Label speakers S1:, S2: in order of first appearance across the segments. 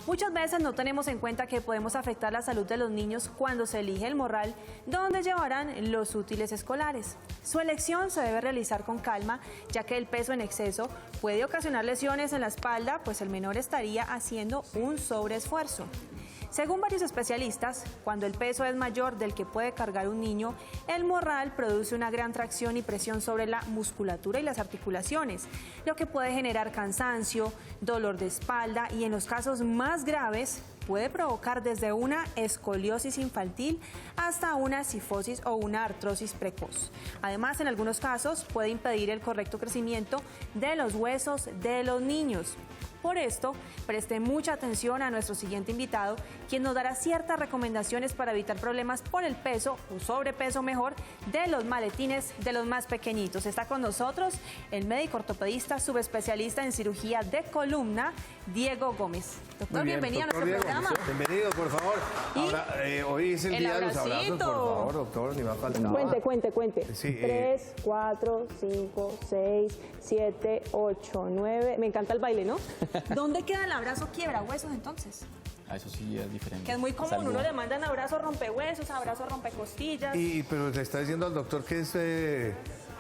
S1: Muchas veces no tenemos en cuenta que podemos afectar la salud de los niños cuando se elige el morral donde llevarán los útiles escolares. Su elección se debe realizar con calma, ya que el peso en exceso puede ocasionar lesiones en la espalda, pues el menor estaría haciendo un sobreesfuerzo. Según varios especialistas, cuando el peso es mayor del que puede cargar un niño, el morral produce una gran tracción y presión sobre la musculatura y las articulaciones, lo que puede generar cansancio, dolor de espalda y en los casos más graves puede provocar desde una escoliosis infantil hasta una cifosis o una artrosis precoz. Además, en algunos casos puede impedir el correcto crecimiento de los huesos de los niños. Por esto, preste mucha atención a nuestro siguiente invitado, quien nos dará ciertas recomendaciones para evitar problemas por el peso o sobrepeso mejor de los maletines de los más pequeñitos. Está con nosotros el médico ortopedista subespecialista en cirugía de columna, Diego Gómez. Doctor, bienvenido a nuestro programa.
S2: Bienvenido, por favor. Ahora, hoy es el día de los abrazos, por favor, doctor, ni me ha faltado.
S3: Cuente.
S2: Sí,
S3: 3, 4, 5, 6, 7, 8, 9. Me encanta el baile, ¿no?
S1: ¿Dónde queda el abrazo quiebra huesos entonces?
S4: Eso sí es diferente.
S1: Que es muy común, uno le mandan abrazo rompehuesos, abrazo rompecostillas.
S2: Pero le está diciendo al doctor que es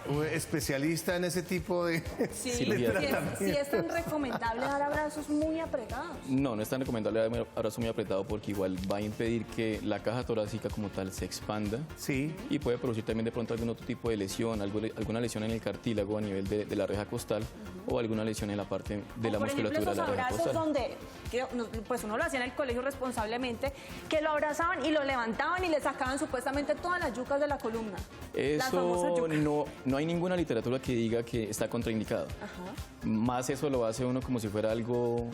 S2: un especialista en ese tipo de
S1: Sí,
S2: tratamiento.
S1: sí es tan recomendable dar abrazos muy apretados.
S4: No es tan recomendable dar un abrazo muy apretado porque igual va a impedir que la caja torácica como tal se expanda.
S2: Sí.
S4: Y puede producir también de pronto algún otro tipo de lesión, alguna lesión en el cartílago a nivel de la reja costal o alguna lesión en la parte de la musculatura de la reja
S1: Por ejemplo, esos abrazos
S4: costal.
S1: donde pues uno lo hacía en el colegio responsablemente, que lo abrazaban y lo levantaban y le sacaban supuestamente todas las yucas de la columna. Las famosas
S4: Eso
S1: yucas.
S4: no hay ninguna literatura que diga que está contraindicado.
S1: Ajá.
S4: Más eso lo hace uno como si fuera algo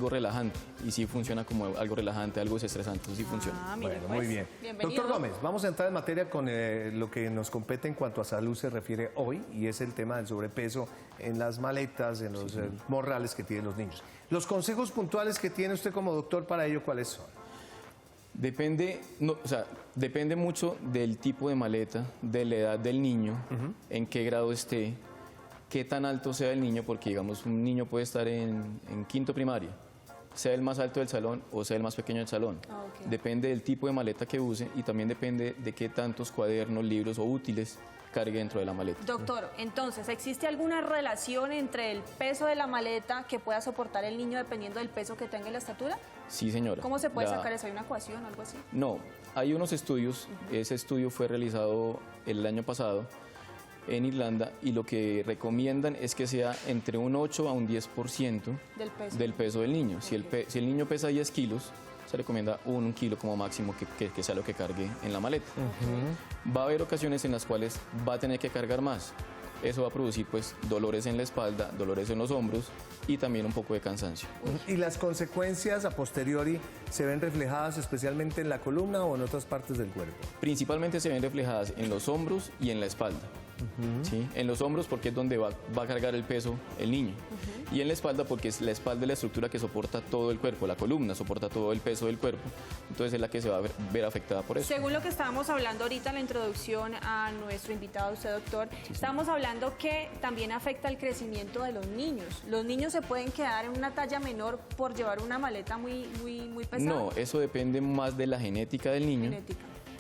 S4: relajante. Y sí funciona como algo relajante, algo desestresante. Eso sí funciona.
S1: Mire,
S2: Bueno,
S1: pues,
S2: muy bien.
S1: bienvenido.
S2: Doctor Gómez, vamos a entrar en materia con lo que nos compete en cuanto a salud se refiere hoy, y es el tema del sobrepeso en las maletas, en los morrales que tienen los niños. Los consejos puntuales que tiene usted como doctor para ello, ¿cuáles son?
S4: Depende mucho del tipo de maleta, de la edad del niño, en qué grado esté, qué tan alto sea el niño, porque digamos un niño puede estar en quinto primaria, sea el más alto del salón o sea el más pequeño del salón.
S1: Okay.
S4: Depende del tipo de maleta que use y también depende de qué tantos cuadernos, libros o útiles cargue dentro de la maleta.
S1: Doctor, entonces, ¿existe alguna relación entre el peso de la maleta que pueda soportar el niño dependiendo del peso que tenga y la estatura?
S4: Sí, señora.
S1: ¿Cómo se puede sacar eso? ¿Hay una ecuación o algo así?
S4: No, hay unos estudios, ese estudio fue realizado el año pasado en Irlanda y lo que recomiendan es que sea entre un 8 a un 10% del peso del niño. Si el niño pesa 10 kilos, se recomienda un kilo como máximo que sea lo que cargue en la maleta. Va a haber ocasiones en las cuales va a tener que cargar más. Eso va a producir pues dolores en la espalda, dolores en los hombros y también un poco de cansancio.
S2: ¿Y las consecuencias a posteriori se ven reflejadas especialmente en la columna o en otras partes del cuerpo?
S4: Principalmente se ven reflejadas en los hombros y en la espalda. ¿Sí? En los hombros porque es donde va a cargar el peso el niño. Y en la espalda porque es la espalda es la estructura que soporta todo el cuerpo, la columna soporta todo el peso del cuerpo. Entonces es la que se va a ver afectada por eso.
S1: Según lo que estábamos hablando ahorita en la introducción a nuestro invitado, usted doctor, estábamos hablando que también afecta el crecimiento de los niños. Los niños se pueden quedar en una talla menor por llevar una maleta muy pesada.
S4: No, eso depende más de la genética del niño.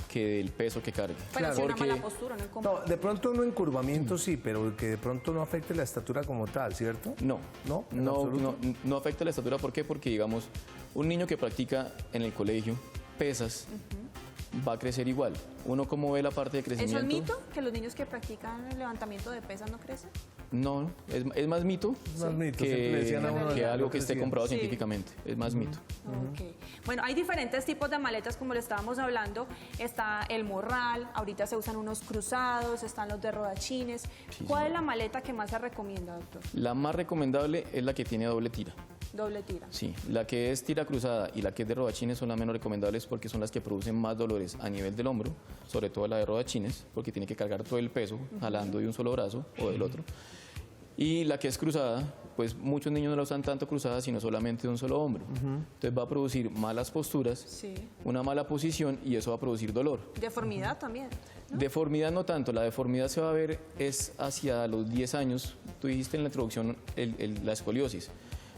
S4: Que del peso que cargue.
S1: Pero si una mala postura,
S2: no, de pronto un encurvamiento sí, pero que de pronto no afecte la estatura como tal, ¿cierto?
S4: No,
S2: ¿No
S4: afecta la estatura. ¿Por qué? Porque, digamos, un niño que practica en el colegio pesas va a crecer igual. Uno, ¿cómo ve la parte de crecimiento?
S1: ¿Eso es mito? ¿Que los niños que practican el levantamiento de pesas no crecen?
S4: No, es más mito, que algo que esté comprobado científicamente. Es más mito.
S1: Okay. Bueno, hay diferentes tipos de maletas, como le estábamos hablando. Está el morral, ahorita se usan unos cruzados, están los de rodachines. ¿Cuál es la maleta que más se recomienda, doctor?
S4: La más recomendable es la que tiene doble tira.
S1: Doble tira.
S4: Sí, la que es tira cruzada y la que es de rodachines son las menos recomendables porque son las que producen más dolores a nivel del hombro, sobre todo la de rodachines, porque tiene que cargar todo el peso jalando de un solo brazo o del otro. Y la que es cruzada, pues muchos niños no la usan tanto cruzada, sino solamente de un solo hombro. Entonces va a producir malas posturas, una mala posición y eso va a producir dolor.
S1: Deformidad también, ¿no?
S4: Deformidad no tanto, la deformidad se va a ver es hacia los 10 años. Tú dijiste en la introducción la escoliosis.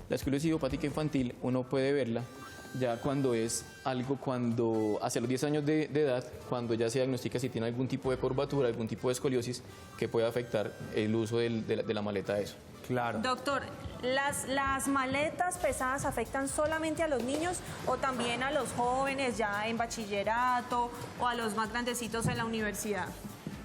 S4: La escoliosis idiopática infantil uno puede verla ya cuando es algo, cuando hacia los 10 años de edad, cuando ya se diagnostica si tiene algún tipo de curvatura, algún tipo de escoliosis que puede afectar el uso de la maleta de eso.
S2: Claro.
S1: Doctor, ¿las maletas pesadas afectan solamente a los niños o también a los jóvenes ya en bachillerato o a los más grandecitos en la universidad?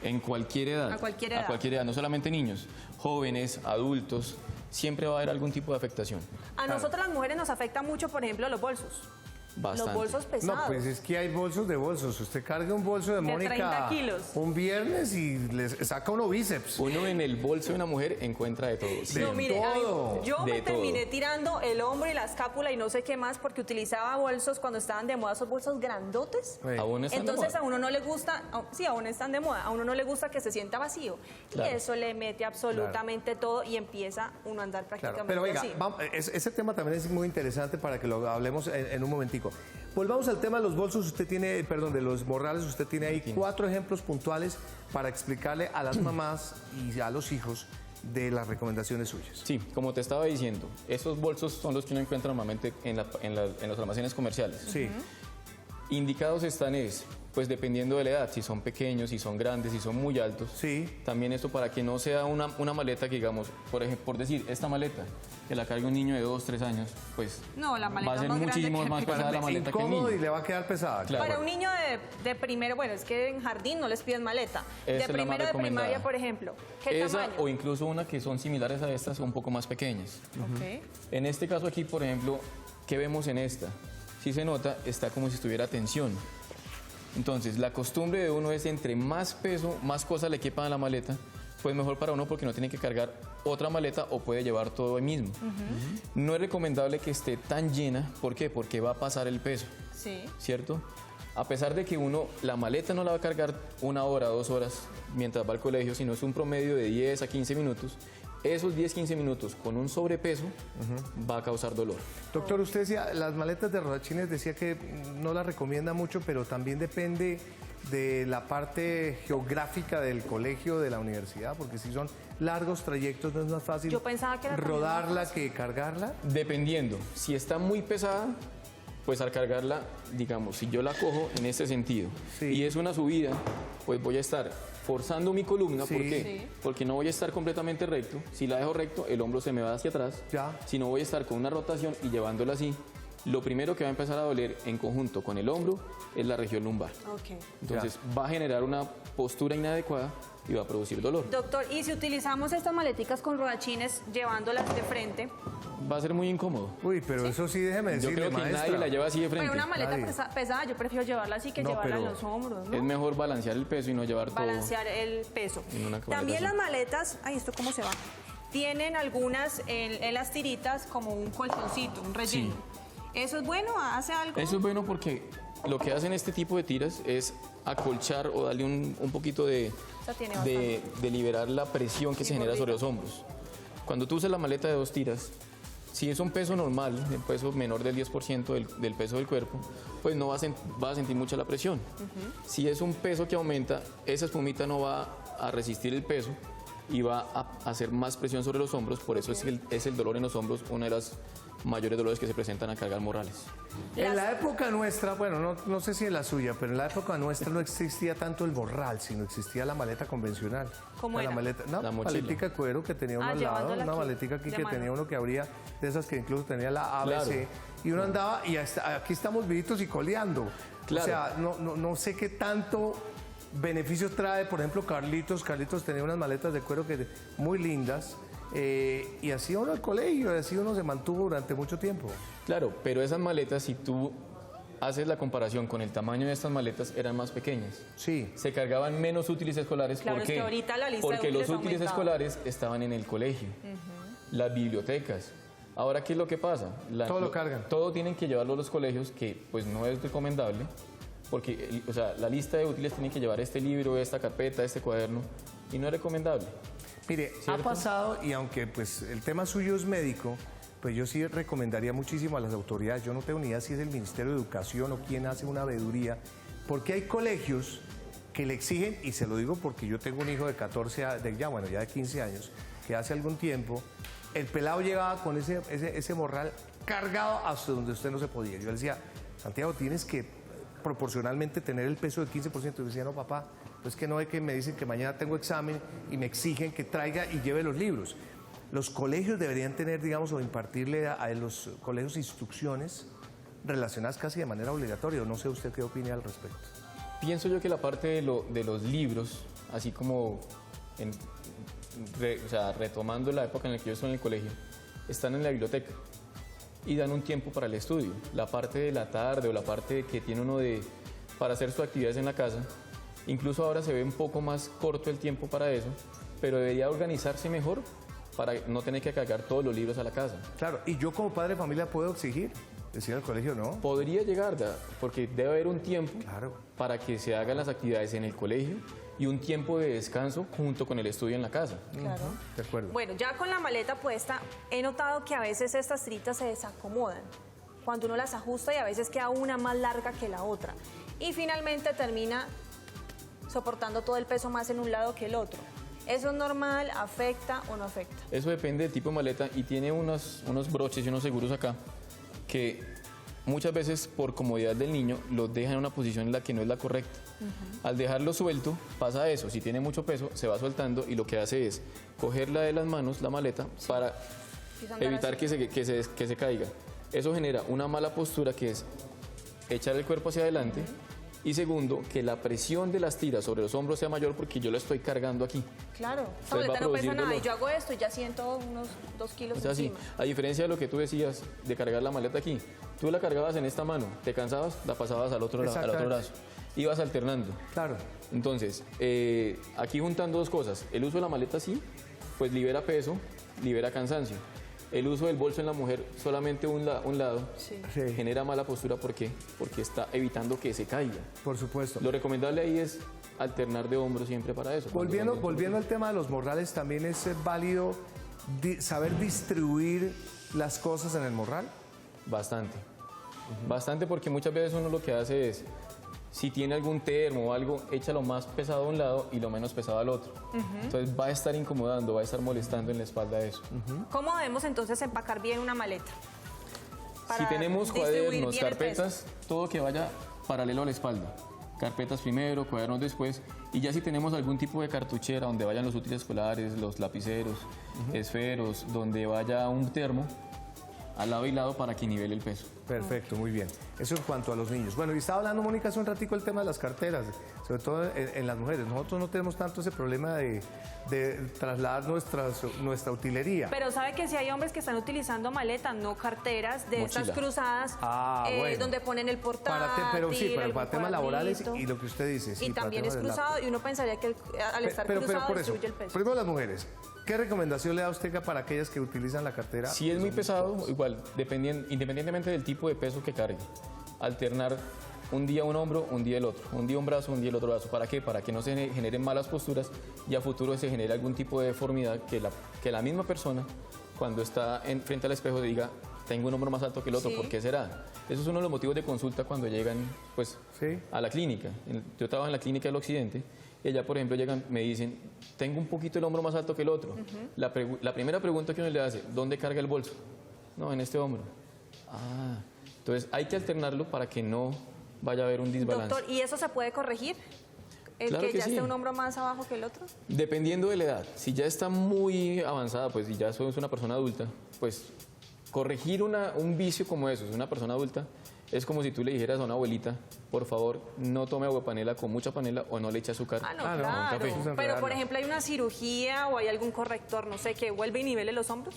S4: En cualquier edad.
S1: A cualquier edad.
S4: A cualquier edad, no solamente niños, jóvenes, adultos, siempre va a haber algún tipo de afectación.
S1: A nosotras las mujeres nos afecta mucho, por ejemplo, los bolsos.
S4: Bastante.
S1: Los bolsos pesados.
S2: No, pues es que hay bolsos de bolsos. Usted carga un bolso de Mónica
S1: 30 kilos.
S2: un viernes y le saca uno bíceps.
S4: Uno en el bolso de una mujer encuentra de todo.
S2: De
S1: No, mire, a mí-
S2: todo.
S1: yo me
S4: De todo.
S1: terminé tirando el hombro y la escápula y no sé qué más porque utilizaba bolsos cuando estaban de moda, esos bolsos grandotes.
S2: Sí.
S4: Aún están de
S1: Entonces
S4: moda.
S1: a uno no le gusta, sí, aún están de moda, a uno no le gusta que se sienta vacío.
S4: Claro.
S1: Y eso le mete absolutamente todo y empieza uno a andar
S2: Claro,
S1: prácticamente
S2: pero oiga,
S1: así.
S2: ese tema también es muy interesante para que lo hablemos en un momentico. Volvamos al tema de los bolsos, usted tiene, perdón, de los morrales, usted tiene ahí 4 ejemplos puntuales para explicarle a las mamás y a los hijos de las recomendaciones suyas.
S4: Sí, como te estaba diciendo, esos bolsos son los que uno encuentra normalmente en los almacenes comerciales.
S2: Sí.
S4: Indicados están pues dependiendo de la edad, si son pequeños, si son grandes, si son muy altos.
S2: Sí.
S4: También esto para que no sea una maleta que digamos, por ejemplo, por decir, esta maleta, que la cargue un niño de 2, 3 años, pues
S1: No, la maleta
S4: va a ser
S1: más grande
S4: muchísimo
S1: que-
S4: más pesada la maleta que el
S2: Incómodo
S4: niño.
S2: y le va a quedar pesada.
S4: Claro.
S1: Para un niño de primero, bueno, es que en jardín no les piden maleta.
S4: Esa
S1: De
S4: es la más
S1: primero de
S4: recomendada.
S1: primaria, por ejemplo, ¿qué
S4: Esa
S1: tamaño?
S4: o incluso una que son similares a estas, un poco más pequeñas.
S1: Ok.
S4: En este caso aquí, por ejemplo, ¿qué vemos en esta? Si se nota, está como si estuviera tensión. Entonces, la costumbre de uno es entre más peso, más cosas le quepan a la maleta, pues mejor para uno porque no tiene que cargar otra maleta o puede llevar todo ahí mismo. No es recomendable que esté tan llena, ¿por qué? Porque va a pasar el peso,
S1: Sí.
S4: ¿cierto? A pesar de que uno, la maleta no la va a cargar 1 hora, 2 horas mientras va al colegio, sino es un promedio de 10 a 15 minutos, esos 10-15 minutos con un sobrepeso va a causar dolor.
S2: Doctor, usted decía, las maletas de rodachines decía que no las recomienda mucho, pero también depende de la parte geográfica del colegio, de la universidad, porque si son largos trayectos no es más fácil
S1: Yo pensaba que era también
S2: rodarla que cargarla.
S4: Dependiendo, si está muy pesada, pues al cargarla, digamos, si yo la cojo en este sentido
S2: Sí.
S4: y es una subida, pues voy a estar forzando mi columna.
S2: Sí.
S4: ¿Por qué?
S1: Sí.
S4: Porque no voy a estar completamente recto. Si la dejo recto, el hombro se me va hacia atrás.
S2: Ya.
S4: Si no, voy a estar con una rotación y llevándola así. Lo primero que va a empezar a doler en conjunto con el hombro es la región lumbar.
S1: Ok.
S4: Entonces va a generar una postura inadecuada y va a producir dolor.
S1: Doctor, y si utilizamos estas maleticas con rodachines llevándolas de frente,
S4: Va a ser muy incómodo.
S2: Uy, pero eso sí, déjeme
S4: Yo
S2: decirle,
S4: creo que
S2: maestra.
S4: nadie la lleva así de frente.
S1: pero una maleta
S2: Nadie.
S1: pesada, yo prefiero llevarla así que
S2: No,
S1: llevarla en
S2: pero
S1: los hombros, ¿no?
S4: Es mejor balancear el peso y no llevar todo.
S1: Balancear el peso.
S4: En una maleta
S1: También
S4: así.
S1: las maletas, ay, ¿esto cómo se va? Tienen algunas en las tiritas como un colchoncito, un relleno. ¿Eso es bueno? ¿Hace algo?
S4: Eso es bueno porque lo que hacen este tipo de tiras es acolchar o darle un poquito
S1: Esta tiene
S4: de liberar la presión que se genera sobre los hombros. Cuando tú usas la maleta de 2 tiras, si es un peso normal, un peso menor del 10% del peso del cuerpo, pues no vas a sentir mucha la presión. Si es un peso que aumenta, esa espumita no va a resistir el peso y va a hacer más presión sobre los hombros, por eso es el dolor en los hombros una de las mayores dolores que se presentan al cargar morrales.
S2: En la época nuestra, bueno, no sé si en la suya, pero en la época nuestra no existía tanto el morral, sino existía la maleta convencional.
S1: ¿Cómo
S2: La
S1: era?
S2: maleta, una
S4: La mochila.
S2: maletica de cuero que tenía uno al lado,
S1: llevándola
S2: una
S1: aquí,
S2: maletica aquí
S1: de
S2: que
S1: mano.
S2: tenía uno que abría, de esas que incluso tenía la ABC,
S4: Claro.
S2: y uno andaba y aquí estamos vivitos y coleando.
S4: Claro.
S2: O sea, no sé qué tanto beneficio trae, por ejemplo, Carlitos tenía unas maletas de cuero muy lindas, y así uno al colegio, y así uno se mantuvo durante mucho tiempo.
S4: Claro, pero esas maletas, si tú haces la comparación con el tamaño de estas maletas, eran más pequeñas.
S2: Sí.
S4: Se cargaban menos útiles escolares.
S1: Claro,
S4: ¿Por
S1: es
S4: qué?
S1: que ahorita la lista de
S4: Porque
S1: útiles
S4: los útiles
S1: ha aumentado.
S4: escolares estaban en el colegio, las bibliotecas. Ahora, ¿qué es lo que pasa?
S2: Todo lo cargan.
S4: Todo tienen que llevarlo a los colegios, que pues no es recomendable, porque o sea, la lista de útiles tiene que llevar este libro, esta carpeta, este cuaderno, y no es recomendable.
S2: Mire, ha
S4: ¿Cierto?
S2: pasado, y aunque pues el tema suyo es médico, pues yo sí recomendaría muchísimo a las autoridades, yo no tengo ni idea si es el Ministerio de Educación o quién hace una veeduría, porque hay colegios que le exigen, y se lo digo porque yo tengo un hijo de 14, ya de 15 años, que hace algún tiempo el pelado llegaba con ese morral cargado hasta donde usted no se podía. Yo le decía, Santiago, tienes que proporcionalmente tener el peso del 15%. Y yo decía, no, papá, pues que no es que me dicen que mañana tengo examen y me exigen que traiga y lleve los libros. Los colegios deberían tener, digamos, o impartirle a los colegios instrucciones relacionadas casi de manera obligatoria. No sé usted qué opina al respecto.
S4: Pienso yo que la parte de los libros, así como retomando la época en la que yo estoy en el colegio, están en la biblioteca y dan un tiempo para el estudio. La parte de la tarde o la parte que tiene uno para hacer sus actividades en la casa, incluso ahora se ve un poco más corto el tiempo para eso, pero debería organizarse mejor para no tener que cargar todos los libros a la casa.
S2: Claro, y yo como padre de familia puedo exigir, decir al colegio no.
S4: Podría llegar, porque debe haber un tiempo
S2: Claro.
S4: para que se hagan las actividades en el colegio y un tiempo de descanso junto con el estudio en la casa.
S1: Claro.
S2: De acuerdo.
S1: Bueno, ya con la maleta puesta, he notado que a veces estas tiritas se desacomodan cuando uno las ajusta y a veces queda una más larga que la otra. Y finalmente termina soportando todo el peso más en un lado que el otro. ¿Eso es normal? ¿Afecta o no afecta?
S4: Eso depende del tipo de maleta y tiene unos broches y unos seguros acá que muchas veces por comodidad del niño los deja en una posición en la que no es la correcta. Al dejarlo suelto pasa eso, si tiene mucho peso se va soltando y lo que hace es cogerla de las manos, la maleta, para evitar que se caiga. Eso genera una mala postura que es echar el cuerpo hacia adelante. Y segundo, que la presión de las tiras sobre los hombros sea mayor porque yo la estoy cargando aquí.
S1: Claro, esta
S4: Entonces va a
S1: maleta no
S4: producir
S1: pesa nada y
S4: dolor.
S1: yo hago esto y ya siento unos 2 kilos
S4: O sea, sí,
S1: encima.
S4: a diferencia de lo que tú decías de cargar la maleta aquí, tú la cargabas en esta mano, te cansabas, la pasabas al otro brazo. Ibas alternando.
S2: Claro.
S4: Entonces, aquí juntando dos cosas. El uso de la maleta así, pues libera peso, libera cansancio. El uso del bolso en la mujer, solamente un lado,
S1: Sí.
S2: Sí,
S4: genera mala postura. ¿Por qué? Porque está evitando que se caiga.
S2: por supuesto.
S4: Lo recomendable ahí es alternar de hombro siempre para eso.
S2: Volviendo al tema de los morrales, ¿también es válido saber distribuir las cosas en el morral?
S4: Bastante. Bastante, porque muchas veces uno lo que hace es, si tiene algún termo o algo, echa lo más pesado a un lado y lo menos pesado al otro. Entonces va a estar incomodando, va a estar molestando en la espalda eso.
S1: ¿Cómo debemos entonces empacar bien una maleta?
S4: Si
S1: Para
S4: tenemos
S1: distribuir
S4: cuadernos,
S1: bien el peso.
S4: carpetas, todo que vaya paralelo a la espalda. Carpetas primero, cuadernos después. Y ya si tenemos algún tipo de cartuchera donde vayan los útiles escolares, los lapiceros, esferos, donde vaya un termo, al lado y lado para que nivele el peso.
S2: Perfecto, muy bien. Eso en cuanto a los niños. Bueno, y estaba hablando, Mónica, hace un ratico el tema de las carteras, sobre todo en las mujeres. Nosotros no tenemos tanto ese problema de trasladar nuestra utilería.
S1: Pero sabe que si hay hombres que están utilizando maletas, no carteras, de
S4: Mochila.
S1: estas cruzadas,
S2: Bueno.
S1: donde ponen el portátil,
S2: Pero sí, pero
S1: algún
S2: para temas laborales
S1: cuadernito.
S2: y lo que usted dice. Sí,
S1: Y
S2: para
S1: también es
S2: temas de
S1: cruzado
S2: laptop.
S1: y uno pensaría que al estar
S2: Pero
S1: cruzado
S2: por eso,
S1: distribuye el peso.
S2: primero las mujeres, ¿qué recomendación le da usted para aquellas que utilizan la cartera?
S4: Si es muy pesado, igual, independientemente del tipo de peso que cargue, alternar un día un hombro, un día el otro, un día un brazo, un día el otro brazo. ¿Para qué? Para que no se generen malas posturas y a futuro se genere algún tipo de deformidad que la misma persona, cuando está frente al espejo, diga, tengo un hombro más alto que el otro,
S1: Sí.
S4: ¿por qué será? Eso es uno de los motivos de consulta cuando llegan pues,
S2: Sí.
S4: a la clínica. Yo trabajo en la clínica del Occidente y allá, por ejemplo, llegan, me dicen, tengo un poquito el hombro más alto que el otro. La primera pregunta que uno le hace, ¿dónde carga el bolso? No, en este hombro. Ah, entonces hay que alternarlo para que no vaya a haber un desbalance.
S1: Doctor, ¿y eso se puede corregir? ¿El
S4: Claro
S1: que
S4: que
S1: ya
S4: sí.
S1: esté un hombro más abajo que el otro?
S4: Dependiendo de la edad, si ya está muy avanzada, pues si ya es una persona adulta, pues corregir un vicio como eso, es una persona adulta, es como si tú le dijeras a una abuelita, por favor, no tome agua de panela con mucha panela o no le eche azúcar.
S1: Ah, no,
S2: Ah, no,
S1: claro.
S2: café. Eso es
S1: Pero,
S2: enredarla.
S1: por ejemplo, hay una cirugía o hay algún corrector, no sé, que vuelve y nivele los hombros.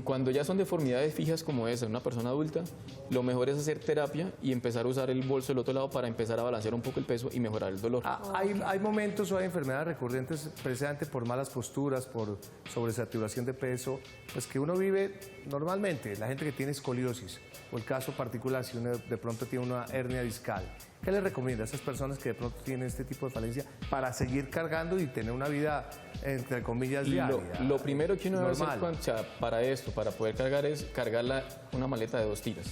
S4: Cuando ya son deformidades fijas como esa, una persona adulta, lo mejor es hacer terapia y empezar a usar el bolso del otro lado para empezar a balancear un poco el peso y mejorar el dolor.
S2: Hay momentos o hay enfermedades recurrentes precisamente por malas posturas, por sobresaturación de peso, pues que uno vive normalmente. La gente que tiene escoliosis, o el caso particular, si uno de pronto tiene una hernia discal, ¿qué le recomienda a esas personas que de pronto tienen este tipo de falencia para seguir cargando y tener una vida, entre comillas, diaria?
S4: Lo primero que uno debe hacer
S2: normal?
S4: para esto, para poder cargar, es cargar una maleta de 2 tiras.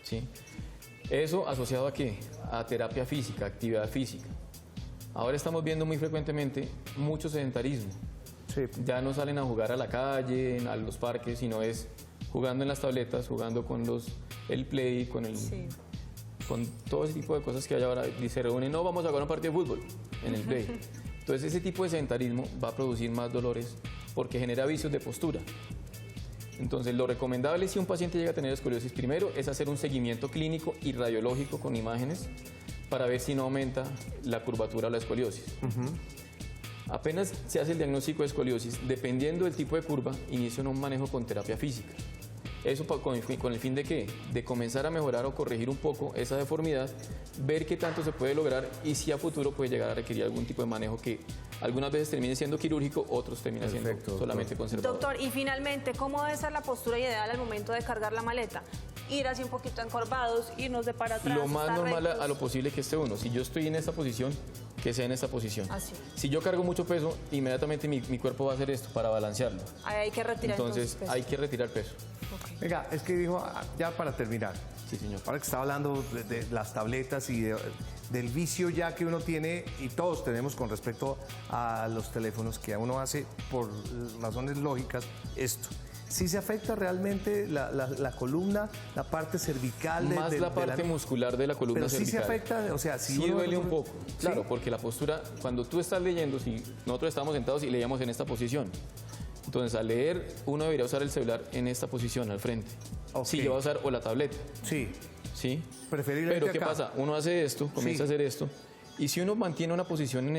S4: ¿Sí? Eso asociado a qué? A terapia física, actividad física. Ahora estamos viendo muy frecuentemente mucho sedentarismo.
S2: Sí.
S4: Ya no salen a jugar a la calle, a los parques, sino es jugando en las tabletas, jugando con el Play, con todo ese tipo de cosas que hay ahora. Y se reúnen, no, vamos a jugar un partido de fútbol en el Play. Entonces ese tipo de sedentarismo va a producir más dolores porque genera vicios de postura. Entonces lo recomendable si un paciente llega a tener escoliosis primero es hacer un seguimiento clínico y radiológico con imágenes para ver si no aumenta la curvatura o la escoliosis. Apenas se hace el diagnóstico de escoliosis, dependiendo del tipo de curva, inicia un manejo con terapia física. Eso con el fin de ¿qué? De comenzar a mejorar o corregir un poco esa deformidad, ver qué tanto se puede lograr y si a futuro puede llegar a requerir algún tipo de manejo que algunas veces termine siendo quirúrgico, otros termina siendo solamente conservador.
S1: Doctor, y finalmente, ¿cómo debe ser la postura ideal al momento de cargar la maleta? Ir así un poquito encorvados, irnos de para atrás.
S4: Lo más normal
S1: rectos.
S4: a lo posible que esté uno. Si yo estoy en esta posición, que sea en esta posición.
S1: Así.
S4: Si yo cargo mucho peso, inmediatamente mi cuerpo va a hacer esto para balancearlo.
S1: Ahí hay que retirar
S4: Entonces
S1: peso.
S4: hay que retirar peso.
S2: Venga, es que dijo, ya para terminar,
S4: Sí, señor.
S2: ahora que está hablando de las tabletas y del vicio ya que uno tiene y todos tenemos con respecto a los teléfonos, que a uno hace por razones lógicas esto. ¿Sí se afecta realmente la columna, la parte cervical?
S4: Más la parte muscular de la columna
S2: Pero sí
S4: cervical.
S2: se afecta, o sea, si
S4: Sí
S2: uno...
S4: duele un poco, claro,
S2: ¿Sí?
S4: porque la postura, cuando tú estás leyendo, si nosotros estamos sentados y leíamos en esta posición, entonces al leer uno debería usar el celular en esta posición, al frente.
S2: Ok.
S4: Si yo voy a usar o la tableta,
S2: Sí,
S4: ¿sí?
S2: preferiblemente
S4: Pero ¿qué
S2: acá.
S4: pasa? Uno hace esto, comienza a hacer esto, y si uno mantiene una posición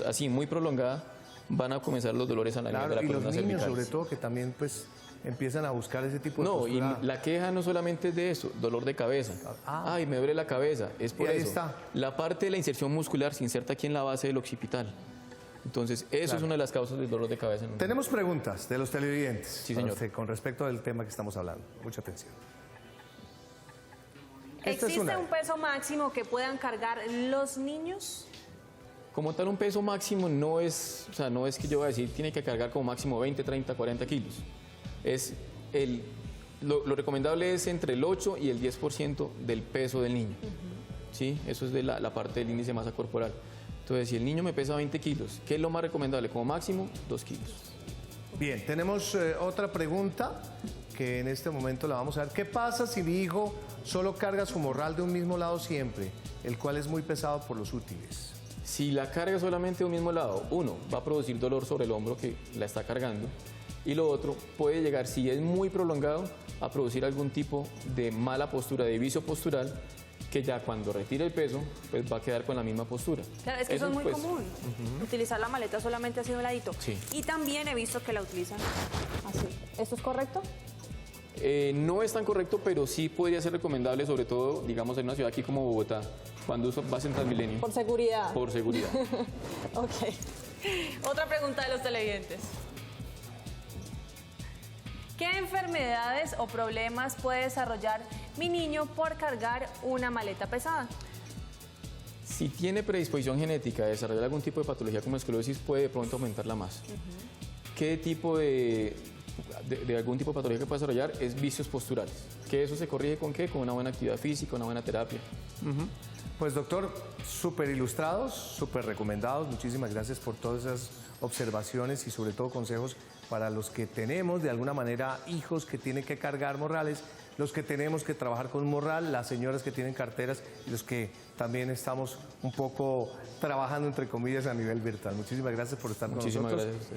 S4: así muy prolongada, van a comenzar los dolores a la nivel de la
S2: Claro, y
S4: columna
S2: los niños
S4: cervical.
S2: sobre todo que también pues empiezan a buscar ese tipo de
S4: No, y
S2: postura.
S4: la queja no solamente es de eso, dolor de cabeza. Ay, me duele la cabeza. Es por
S2: Y ahí
S4: eso.
S2: está.
S4: La parte de la inserción muscular se inserta aquí en la base del occipital. Entonces, eso es una de las causas del dolor de cabeza.
S2: Tenemos preguntas de los televidentes
S4: Sí, señor.
S2: con respecto al tema que estamos hablando. Mucha atención. Esta es
S1: ¿Existe
S2: una.
S1: un peso máximo que puedan cargar los niños?
S4: Como tal, un peso máximo no es, o sea, no es que yo voy a decir tiene que cargar como máximo 20, 30, 40 kilos. Lo recomendable es entre el 8 y el 10% del peso del niño. ¿Sí? Eso es de la parte del índice de masa corporal. Entonces, si el niño me pesa 20 kilos, ¿qué es lo más recomendable? Como máximo, 2 kilos.
S2: Bien, tenemos otra pregunta que en este momento la vamos a ver. ¿Qué pasa si mi hijo solo carga su morral de un mismo lado siempre, el cual es muy pesado por los útiles?
S4: Si la carga solamente de un mismo lado, uno, va a producir dolor sobre el hombro que la está cargando, y lo otro puede llegar, si es muy prolongado, a producir algún tipo de mala postura, de vicio postural, que ya cuando retire el peso, pues va a quedar con la misma postura.
S1: Claro, es que eso es muy
S4: pues,
S1: común, utilizar la maleta solamente así de un ladito.
S4: Sí.
S1: Y también he visto que la utilizan así. ¿Esto es correcto?
S4: No es tan correcto, pero sí podría ser recomendable, sobre todo, digamos, en una ciudad aquí como Bogotá, cuando vas en Transmilenio,
S1: Por seguridad.
S4: por seguridad.
S1: Ok. Otra pregunta de los televidentes. ¿Qué enfermedades o problemas puede desarrollar mi niño por cargar una maleta pesada?
S4: Si tiene predisposición genética a desarrollar algún tipo de patología como esclerosis, puede de pronto aumentar la masa. ¿Qué tipo de algún tipo de patología que puede desarrollar? Es vicios posturales. ¿Que eso se corrige con qué? Con una buena actividad física, una buena terapia.
S2: Pues doctor, súper ilustrados, súper recomendados. Muchísimas gracias por todas esas observaciones y sobre todo consejos para los que tenemos de alguna manera hijos que tienen que cargar morrales, los que tenemos que trabajar con un morral, las señoras que tienen carteras y los que también estamos un poco trabajando entre comillas a nivel virtual. Muchísimas gracias por estar con
S4: Muchísimas
S2: nosotros.
S4: gracias a usted.